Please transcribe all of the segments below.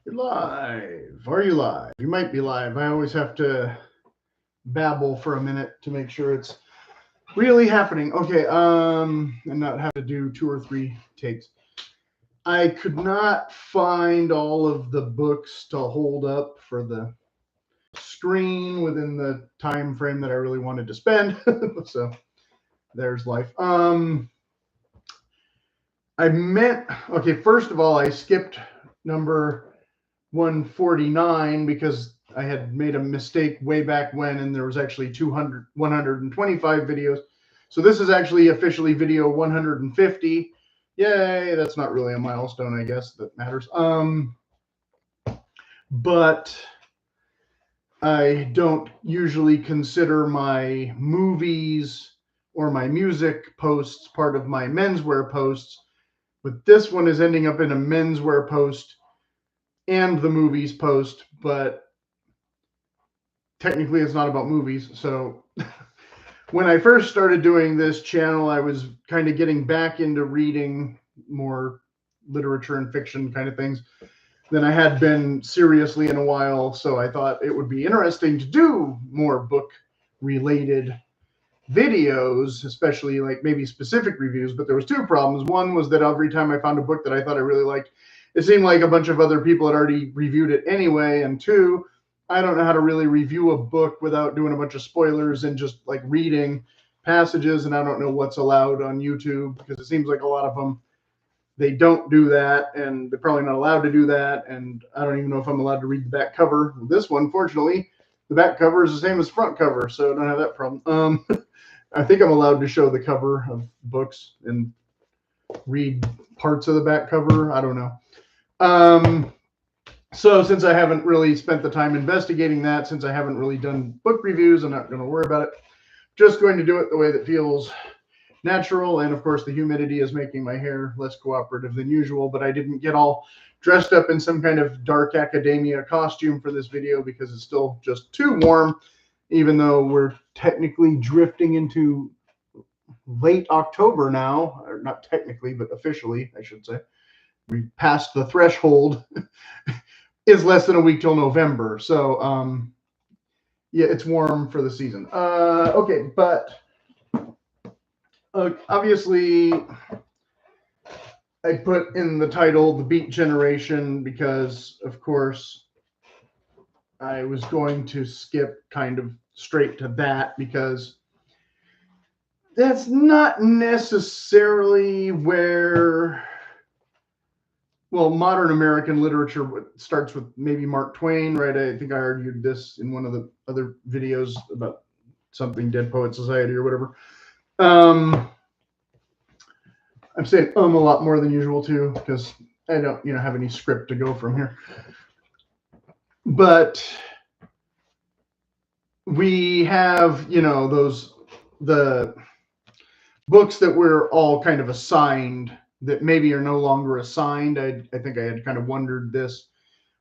You're live. Are you live? You might be live. I always have to babble for a minute to make sure it's really happening. Okay, and not have to do 2 or 3 takes. I could not find all of the books to hold up for the screen within the time frame that I really wanted to spend. So there's life. Okay, first of all, I skipped number 149 because I had made a mistake way back when, and there was actually 125 videos. So this is actually officially video 150. Yay, that's not really a milestone, I guess, that matters. But I don't usually consider my movies or my music posts part of my menswear posts, but this one is ending up in a menswear post and the movies post, but technically it's not about movies. So when I first started doing this channel, I was kind of getting back into reading more literature and fiction kind of things than I had been seriously in a while. So I thought it would be interesting to do more book related videos, especially like maybe specific reviews. But there was 2 problems. One was that every time I found a book that I thought I really liked, it seemed like a bunch of other people had already reviewed it anyway. And 2, I don't know how to really review a book without doing a bunch of spoilers and just like reading passages. And I don't know what's allowed on YouTube because it seems like a lot of them, they don't do that, and they're probably not allowed to do that. And I don't even know if I'm allowed to read the back cover. This one, fortunately, the back cover is the same as front cover, so I don't have that problem. I think I'm allowed to show the cover of books and read parts of the back cover. I don't know. So since I haven't really spent the time investigating that, since I haven't really done book reviews, I'm not going to worry about it. Just going to do it the way that feels natural. And of course, the humidity is making my hair less cooperative than usual, but I didn't get all dressed up in some kind of dark academia costume for this video because it's still just too warm, even though we're technically drifting into late October now, or not technically, but officially, I should say. We passed the threshold. Is less than a week till November. So, yeah, it's warm for the season. Okay, but obviously I put in the title The Beat Generation because, of course, I was going to skip kind of straight to that because that's not necessarily where, well, modern American literature starts with maybe Mark Twain, right? I think I argued this in one of the other videos about something Dead Poet Society or whatever. I'm saying a lot more than usual too because I don't, have any script to go from here. But we have, the books that we're all kind of assigned that maybe are no longer assigned. I think I had kind of wondered this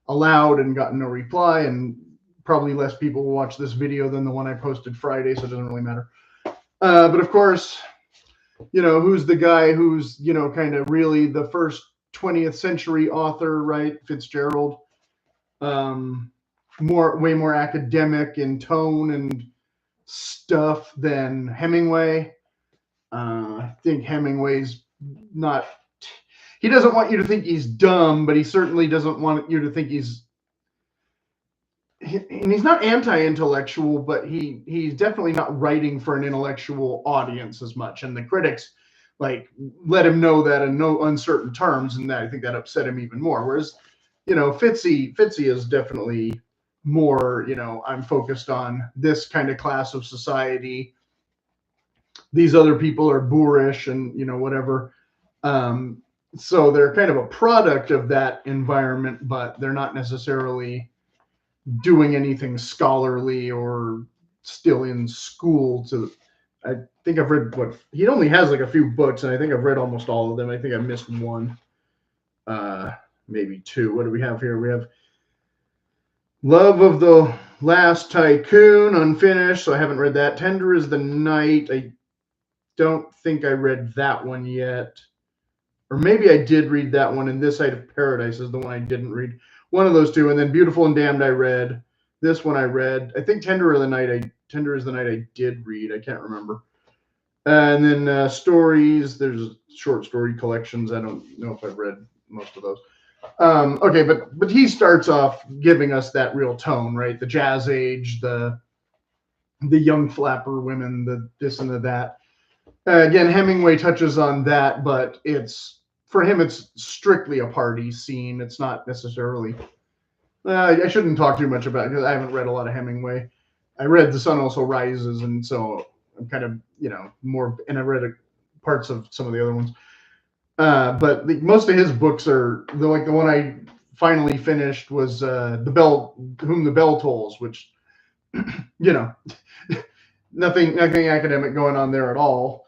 aloud and gotten no reply, and probably less people will watch this video than the one I posted Friday, so it doesn't really matter. But of course, who's the guy who's, kind of really the first 20th century author, right? Fitzgerald. Way more academic in tone and stuff than Hemingway. I think Hemingway's not, he doesn't want you to think he's dumb, but he certainly doesn't want you to think he's not anti-intellectual, but he's definitely not writing for an intellectual audience as much. And the critics let him know that in no uncertain terms, and that I think that upset him even more. Whereas, Fitzy is definitely more, I'm focused on this kind of class of society. These other people are boorish and, whatever. So they're kind of a product of that environment, but they're not necessarily doing anything scholarly or still in school. I think I've read he only has a few books, and I think I've read almost all of them. I think I missed one, maybe 2. What do we have here? We have Love of the Last Tycoon, unfinished, so I haven't read that. Tender is the Night. I don't think I read that one yet. Or maybe I did read that one, and This Side of Paradise is the one I didn't read. one of those two. And then Beautiful and Damned I read. This one I read. I think Tender is the Night I did read. I can't remember. And then stories. There's short story collections. I don't know if I've read most of those. Okay, but he starts off giving us that real tone, right? The jazz age, the young flapper women, the this and the that. Again, Hemingway touches on that, but for him, it's strictly a party scene. It's not necessarily. I shouldn't talk too much about it because I haven't read a lot of Hemingway. I read The Sun Also Rises, and so I'm kind of, more, and I read parts of some of the other ones. But most of his books are like the one I finally finished was Whom the Bell Tolls, which nothing academic going on there at all.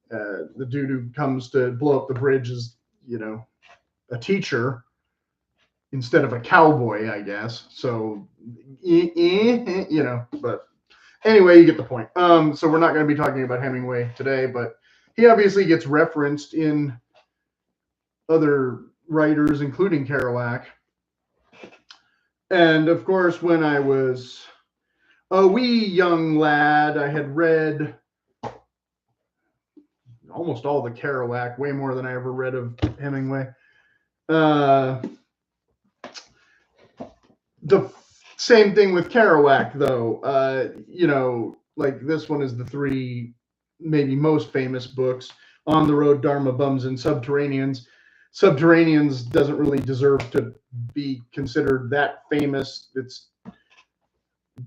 The dude who comes to blow up the bridge is a teacher instead of a cowboy, I guess. So but anyway, you get the point. So we're not going to be talking about Hemingway today, but he obviously gets referenced in other writers, including Kerouac. And of course, when I was a wee young lad, I had read almost all the Kerouac, way more than I ever read of Hemingway. The same thing with Kerouac, though. Like this one is the three maybe most famous books: On the Road, Dharma Bums, and Subterraneans. Subterraneans doesn't really deserve to be considered that famous. It's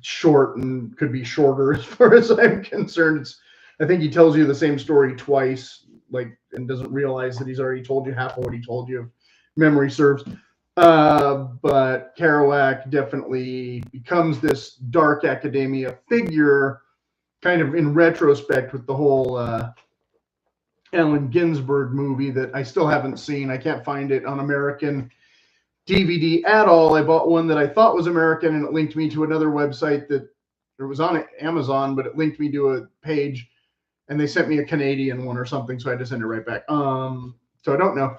short and could be shorter as far as I'm concerned. I think he tells you the same story twice, and doesn't realize that he's already told you half of what he told you, if memory serves. But Kerouac definitely becomes this dark academia figure, kind of in retrospect, with the whole Allen Ginsberg movie that I still haven't seen. I can't find it on American DVD at all. I bought one that I thought was American, and it linked me to another website that it was on Amazon, but it linked me to a page, and they sent me a Canadian one or something, so I had to send it right back. So I don't know.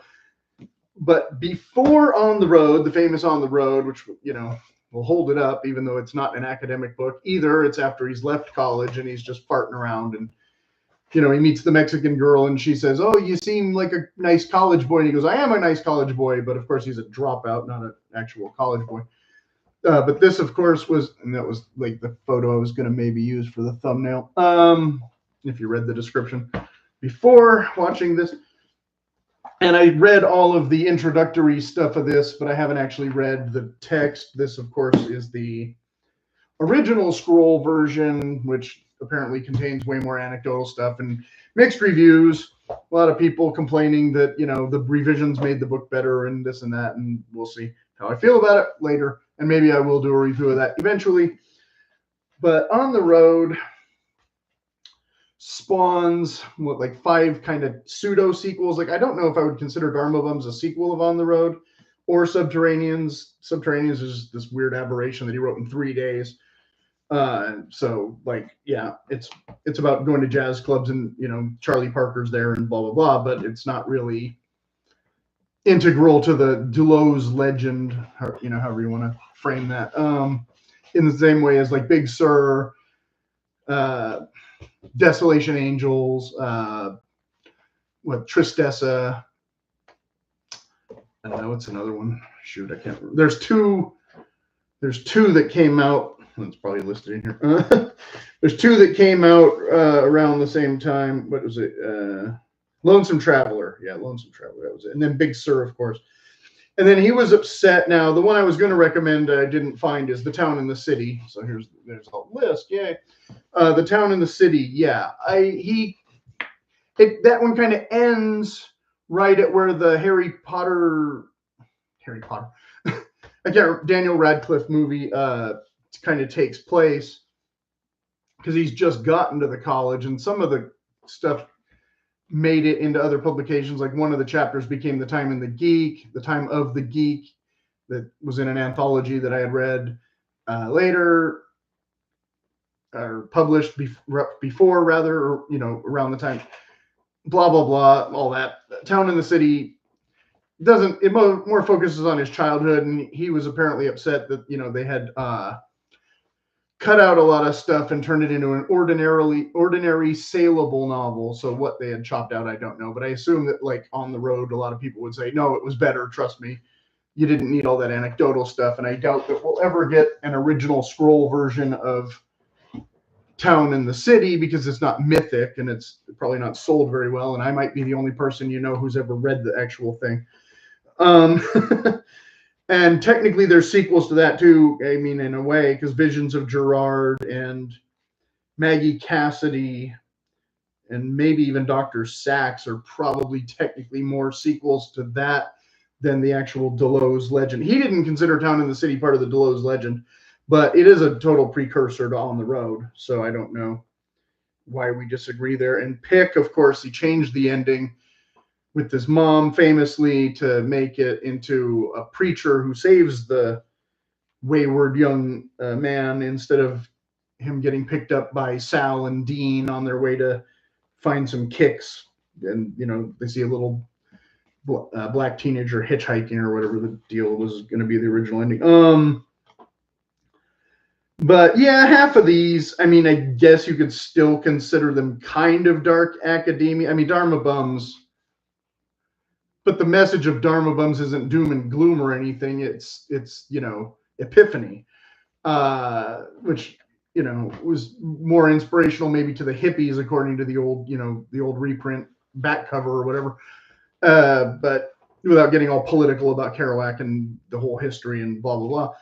But before On the Road, the famous On the Road, which will hold it up, even though it's not an academic book either. It's after he's left college and he's just farting around, and he meets the Mexican girl, and she says, "Oh, you seem like a nice college boy." And he goes, "I am a nice college boy," but of course he's a dropout, not an actual college boy. But this, of course, and that was like the photo I was going to maybe use for the thumbnail. If you read the description before watching this. And I read all of the introductory stuff of this, but I haven't actually read the text. This, of course, is the original scroll version, which apparently contains way more anecdotal stuff and mixed reviews. A lot of people complaining that, the revisions made the book better and this and that, and we'll see how I feel about it later. And maybe I will do a review of that eventually. But On the Road spawns like 5 kind of pseudo sequels. Like, I don't know if I would consider Dharma Bums a sequel of On the Road or Subterraneans. Subterraneans is this weird aberration that he wrote in 3 days. So it's about going to jazz clubs and Charlie Parker's there and blah blah blah, but it's not really integral to the Dulot's legend, however you want to frame that. In the same way as like Big Sur, Desolation Angels, Tristessa. I don't know, what's another one? Shoot, I can't remember. There's two that came out. It's probably listed in here. There's 2 that came out around the same time. What was it? Lonesome Traveler. Yeah, Lonesome Traveler. That was it. And then Big Sur, of course. And then he was upset. Now, the one I was going to recommend I didn't find is The Town and the City. So there's a list. Yay. The Town and the City. Yeah. That one kind of ends right at where the Harry Potter, Daniel Radcliffe movie kind of takes place, because he's just gotten to the college, and some of the stuff made it into other publications. Like one of the chapters became The Time of the Geek, that was in an anthology that I had read later, or published before rather, or around the time, blah blah blah, all that. Town and the City doesn't, it more focuses on his childhood, and he was apparently upset that, you know, they had cut out a lot of stuff and turned it into an ordinary saleable novel. So what they had chopped out, I don't know, but I assume that, like, on the road, a lot of people would say, no, it was better, trust me, you didn't need all that anecdotal stuff. And I doubt that we'll ever get an original scroll version of Town in the City, because it's not mythic and it's probably not sold very well, and I might be the only person you know who's ever read the actual thing. And technically there's sequels to that too, I mean, in a way, because Visions of Gerard and Maggie Cassidy and maybe even Dr. Sachs are probably technically more sequels to that than the actual Delos legend. He didn't consider Town in the City part of the Delos legend, but it is a total precursor to On the Road. So I don't know why we disagree there. And Pick, of course, he changed the ending with his mom famously to make it into a preacher who saves the wayward young man, instead of him getting picked up by Sal and Dean on their way to find some kicks. And, you know, they see a little black teenager hitchhiking or whatever the deal was going to be the original ending. But yeah, half of these, I mean, I guess you could still consider them kind of dark academia. I mean, Dharma Bums, but the message of Dharma Bums isn't doom and gloom or anything. It's you know, epiphany, which, you know, was more inspirational maybe to the hippies, according to the old, you know, the old reprint back cover or whatever. But without getting all political about Kerouac and the whole history and blah blah blah.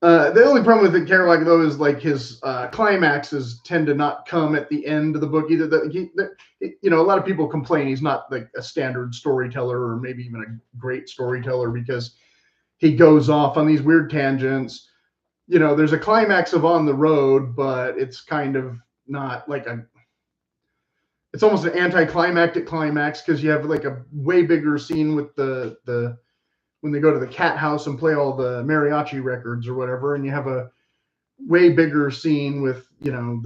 The only problem with Kerouac, though, is like his climaxes tend to not come at the end of the book either. You know, a lot of people complain he's not like a standard storyteller or maybe even a great storyteller because he goes off on these weird tangents. You know, there's a climax of On the Road, but it's kind of not like it's almost an anticlimactic climax, because you have like a way bigger scene with the when they go to the cat house and play all the mariachi records or whatever, and you have a way bigger scene with, you know,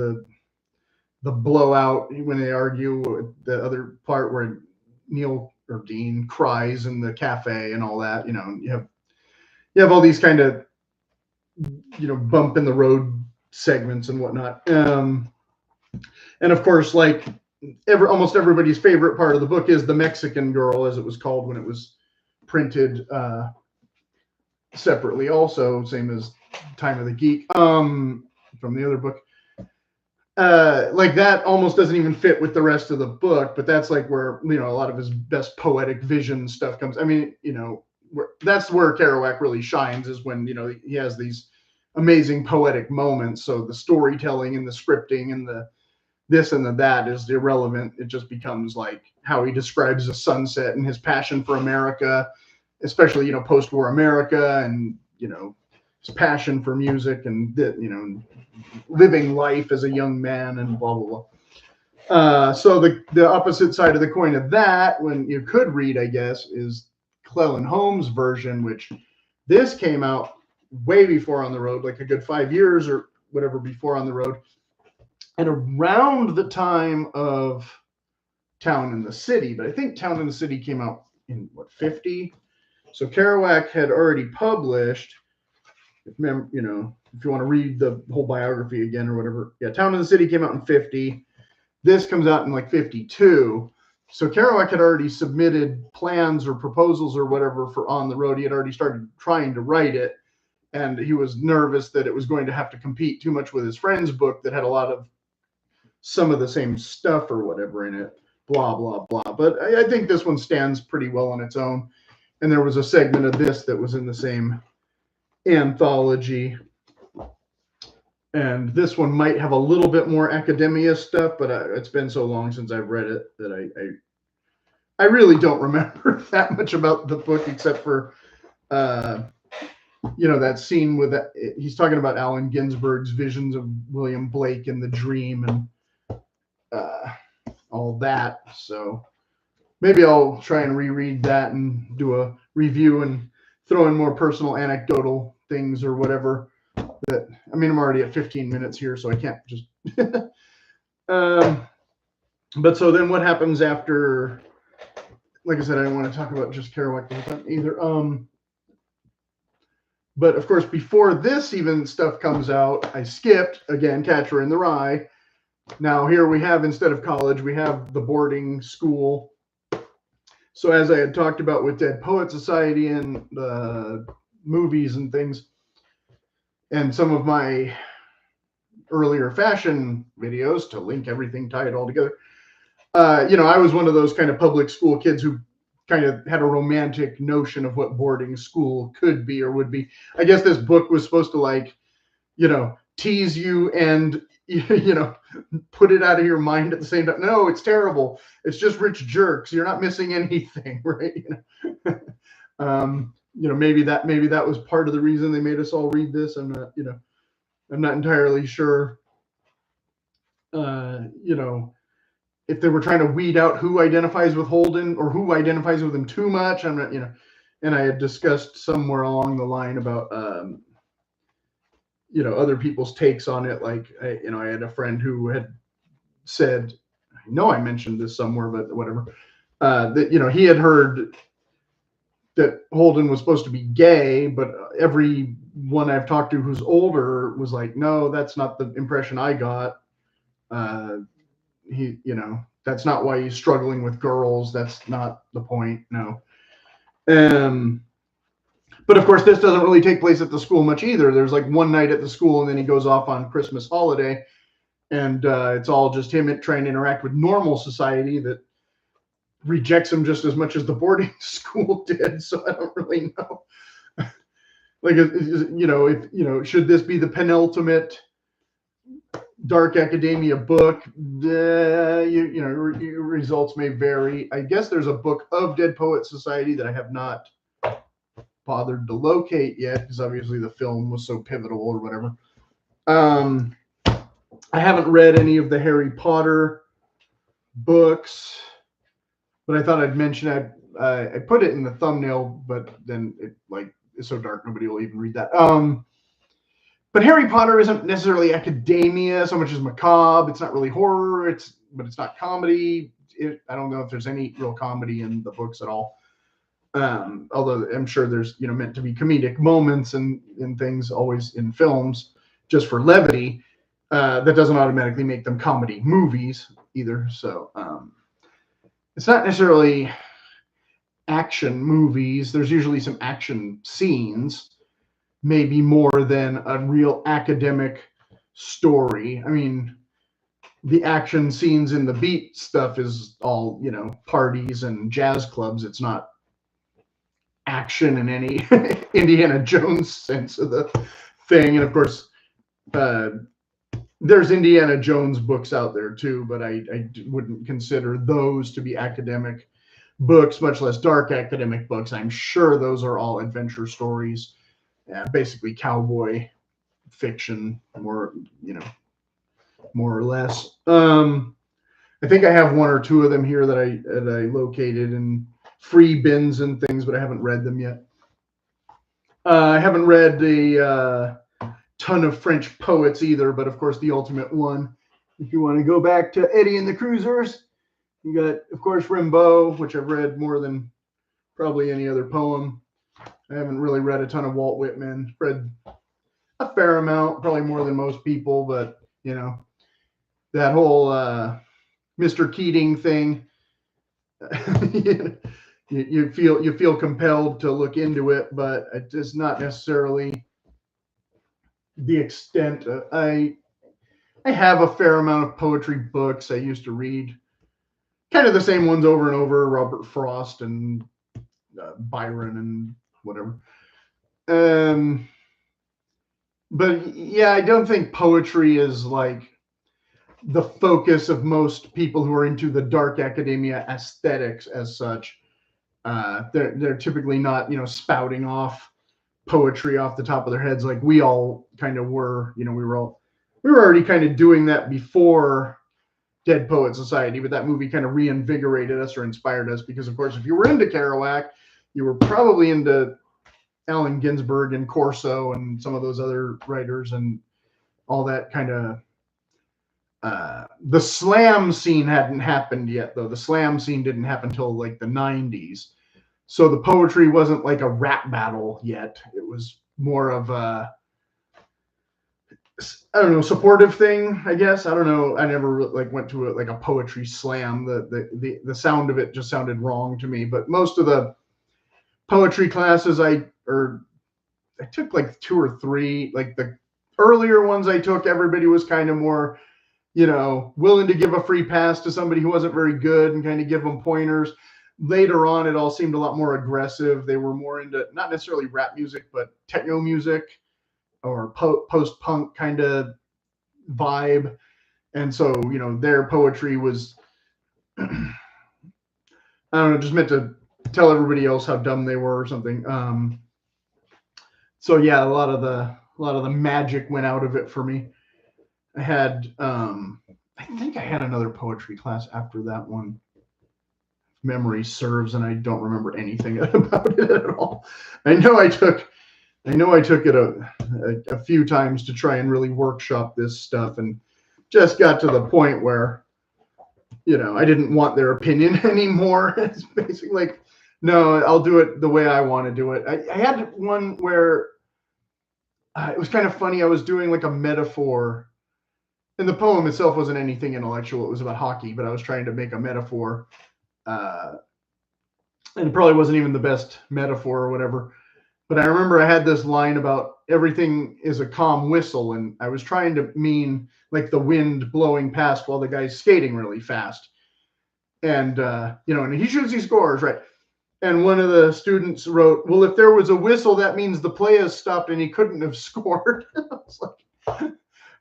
the blowout when they argue, the other part where Neil or Dean cries in the cafe and all that. You know, you have all these kind of, you know, bump in the road segments and whatnot. And of course, like almost everybody's favorite part of the book is the Mexican girl, as it was called when it was printed separately, also same as Time of the Geek from the other book. Like that almost doesn't even fit with the rest of the book, but that's like where, you know, a lot of his best poetic vision stuff comes. I mean, you know, that's where Kerouac really shines, is when, you know, he has these amazing poetic moments. So the storytelling and the scripting and the this and the that is irrelevant. It just becomes like how he describes the sunset and his passion for America, especially, you know, post-war America, and, you know, his passion for music and, you know, living life as a young man and blah blah blah. So the opposite side of the coin of that, when you could read, I guess, is Cleland Holmes' version, which this came out way before On the Road, like a good 5 years or whatever before On the Road, and around the time of Town in the City. But I think Town in the City came out in what, 50? So Kerouac had already published, you know, if you want to read the whole biography again or whatever. Yeah, Town in the City came out in 50. This comes out in like 52. So Kerouac had already submitted plans or proposals or whatever for On the Road. He had already started trying to write it, and he was nervous that it was going to have to compete too much with his friend's book that had a lot of some of the same stuff or whatever in it, blah, blah, blah. But I think this one stands pretty well on its own. And there was a segment of this that was in the same anthology. And this one might have a little bit more academia stuff, but it's been so long since I've read it that I really don't remember that much about the book, except for, you know, that scene with that, he's talking about Allen Ginsberg's visions of William Blake in the dream and all that. So maybe I'll try and reread that and do a review and throw in more personal anecdotal things or whatever. That, I mean, I'm already at 15 minutes here, so I can't just. But so then what happens after like I said, I don't want to talk about just Kerouac the whole time either. But of course, before this even stuff comes out, I skipped again Catcher in the Rye. Now here we have, instead of college, we have the boarding school. So as I had talked about with Dead Poet Society and the movies and things, and some of my earlier fashion videos, to link everything, tie it all together, I was one of those kind of public school kids who kind of had a romantic notion of what boarding school could be or would be. I guess this book was supposed to tease you and, put it out of your mind at the same time. No, it's terrible. It's just rich jerks. You're not missing anything, right? Maybe that was part of the reason they made us all read this. I'm not entirely sure. If they were trying to weed out who identifies with Holden or who identifies with him too much. I'm not, and I had discussed somewhere along the line about, other people's takes on it. Like, I had a friend who had said, I know I mentioned this somewhere, but whatever, that, he had heard that Holden was supposed to be gay, but everyone I've talked to who's older was like, no, that's not the impression I got. That's not why he's struggling with girls. That's not the point. No. But of course, this doesn't really take place at the school much either. There's like one night at the school, and then he goes off on Christmas holiday, and it's all just him trying to interact with normal society that rejects him just as much as the boarding school did. So I don't really know. Should this be the penultimate dark academia book? Your results may vary. I guess there's a book of Dead Poet Society that I have not bothered to locate yet, because obviously the film was so pivotal or whatever. I haven't read any of the Harry Potter books, but I thought I'd mention I put it in the thumbnail, but then it's so dark nobody will even read that. But Harry Potter isn't necessarily academia so much as macabre. It's not really horror, but it's not comedy. I don't know if there's any real comedy in the books at all. Although I'm sure there's, meant to be comedic moments and things always in films just for levity. That doesn't automatically make them comedy movies either. So it's not necessarily action movies. There's usually some action scenes, maybe more than a real academic story. I mean, the action scenes in the Beat stuff is all, parties and jazz clubs. It's not action in any Indiana Jones sense of the thing. And of course, there's Indiana Jones books out there too, but I wouldn't consider those to be academic books, much less dark academic books. I'm sure those are all adventure stories. Basically cowboy fiction, more or less. I think I have one or two of them here that I located in free bins and things, but I haven't read them yet. I haven't read a ton of French poets either, but of course the ultimate one, if you want to go back to Eddie and the Cruisers, you got, of course, Rimbaud, which I've read more than probably any other poem. I haven't really read a ton of Walt Whitman. Read a fair amount, probably more than most people, but that whole Mr. Keating thing, you feel compelled to look into it, but it's not necessarily the extent. I have a fair amount of poetry books I used to read, kind of the same ones over and over, Robert Frost and Byron and whatever. But yeah, I don't think poetry is like the focus of most people who are into the dark academia aesthetics as such. They're typically not, spouting off poetry off the top of their heads like we all kind of were. We were already kind of doing that before Dead Poet Society, but that movie kind of reinvigorated us or inspired us, because of course if you were into Kerouac, you were probably into Allen Ginsberg and Corso and some of those other writers and all that kind of The slam scene hadn't happened yet, though. The slam scene didn't happen until like the 90s. So the poetry wasn't like a rap battle yet. It was more of a, I don't know, supportive thing, I guess. I don't know. I never like went to like a poetry slam. The sound of it just sounded wrong to me. But most of the poetry classes I took like 2 or 3. Like the earlier ones I took, everybody was kind of more, willing to give a free pass to somebody who wasn't very good and kind of give them pointers. Later on, it all seemed a lot more aggressive. They were more into not necessarily rap music, but techno music or post-punk kind of vibe. And so, their poetry was, I don't know, just meant to tell everybody else how dumb they were or something. So yeah, a lot of the magic went out of it for me. I had, I think I had another poetry class after that one. Memory serves, and I don't remember anything about it at all. I know I took it a few times to try and really workshop this stuff, and just got to the point where, I didn't want their opinion anymore. It's basically like, no, I'll do it the way I want to do it. I had one where it was kind of funny. I was doing like a metaphor, and the poem itself wasn't anything intellectual. It was about hockey, but I was trying to make a metaphor. And it probably wasn't even the best metaphor or whatever. But I remember I had this line about everything is a calm whistle, and I was trying to mean like the wind blowing past while the guy's skating really fast. And, and he shoots, he scores, right? And one of the students wrote, well, if there was a whistle, that means the play has stopped and he couldn't have scored. I was like,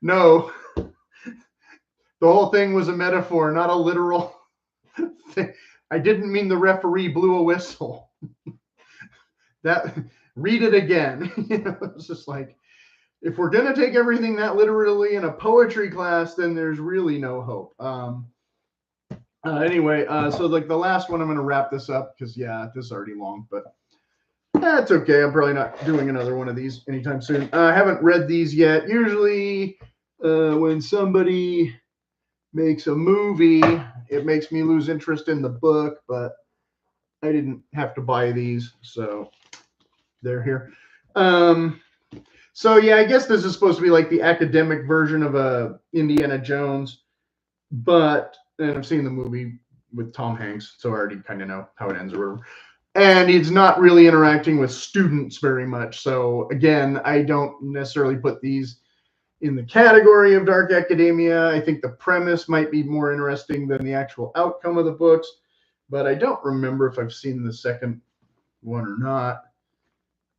no, the whole thing was a metaphor, not a literal thing. I didn't mean the referee blew a whistle. Read it again. It's just like, if we're going to take everything that literally in a poetry class, then there's really no hope. Anyway, so like the last one, I'm going to wrap this up because, yeah, this is already long, but that's okay. I'm probably not doing another one of these anytime soon. I haven't read these yet. Usually when somebody makes a movie, it makes me lose interest in the book, but I didn't have to buy these, so they're here. So yeah, I guess this is supposed to be like the academic version of Indiana Jones, and I've seen the movie with Tom Hanks, so I already kind of know how it ends or whatever. And he's not really interacting with students very much. So again, I don't necessarily put these in the category of dark academia. I think the premise might be more interesting than the actual outcome of the books, but I don't remember if I've seen the second one or not.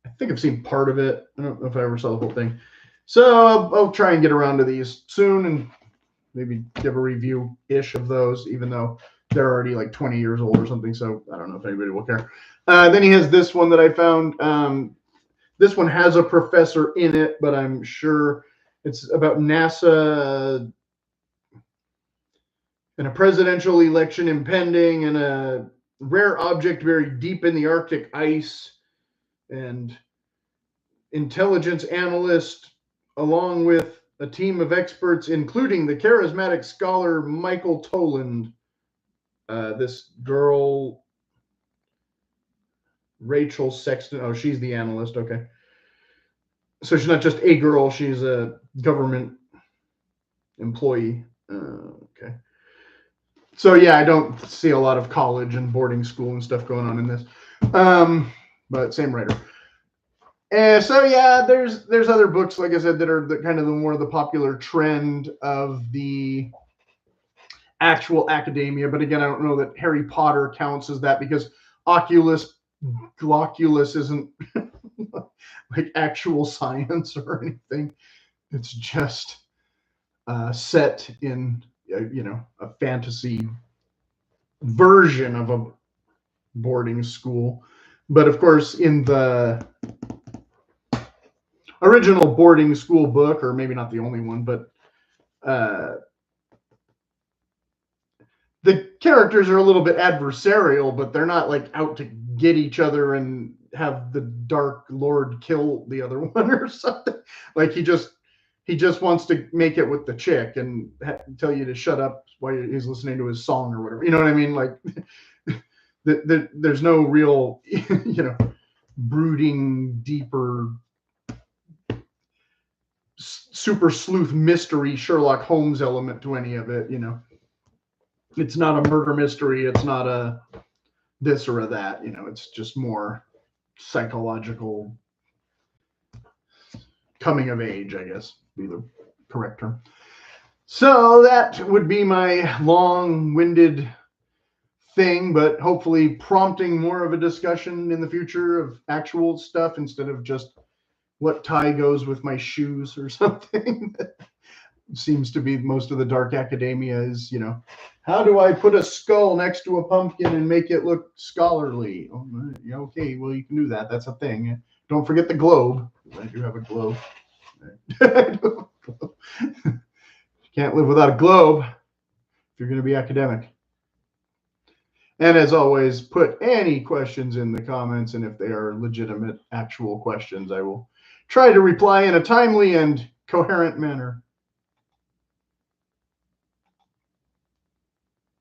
I think I've seen part of it. I don't know if I ever saw the whole thing. So I'll try and get around to these soon and maybe give a review-ish of those, even though they're already like 20 years old or something. So I don't know if anybody will care. Then he has this one that I found. This one has a professor in it, but I'm sure it's about NASA and a presidential election impending and a rare object buried deep in the Arctic ice. And intelligence analyst, along with a team of experts, including the charismatic scholar Michael Toland. This girl, Rachel Sexton. Oh, she's the analyst. Okay. So she's not just a girl, she's a government employee. Okay. So yeah, I don't see a lot of college and boarding school and stuff going on in this. But same writer. And so yeah, there's other books, like I said, that are the kind of the more the popular trend of the actual academia. But again, I don't know that Harry Potter counts as that because Glocculus isn't like actual science or anything. It's just set in a fantasy version of a boarding school. But of course, in the original boarding school book, or maybe not the only one, but the characters are a little bit adversarial, but they're not like out to get each other and have the Dark Lord kill the other one or something. Like he he just wants to make it with the chick and tell you to shut up while he's listening to his song or whatever. You know what I mean? Like, there's no real, brooding, deeper, super sleuth mystery Sherlock Holmes element to any of it. It's not a murder mystery. It's not a this or a that. It's just more psychological coming of age, I guess, be the correct term. So that would be my long-winded thing, but hopefully prompting more of a discussion in the future of actual stuff instead of just what tie goes with my shoes or something. Seems to be most of the dark academia is, how do I put a skull next to a pumpkin and make it look scholarly? Oh, yeah, okay, well, you can do that. That's a thing. Don't forget the globe. I do have a globe. Can't live without a globe if you're going to be academic. And as always, put any questions in the comments, and if they are legitimate, actual questions, I will try to reply in a timely and coherent manner.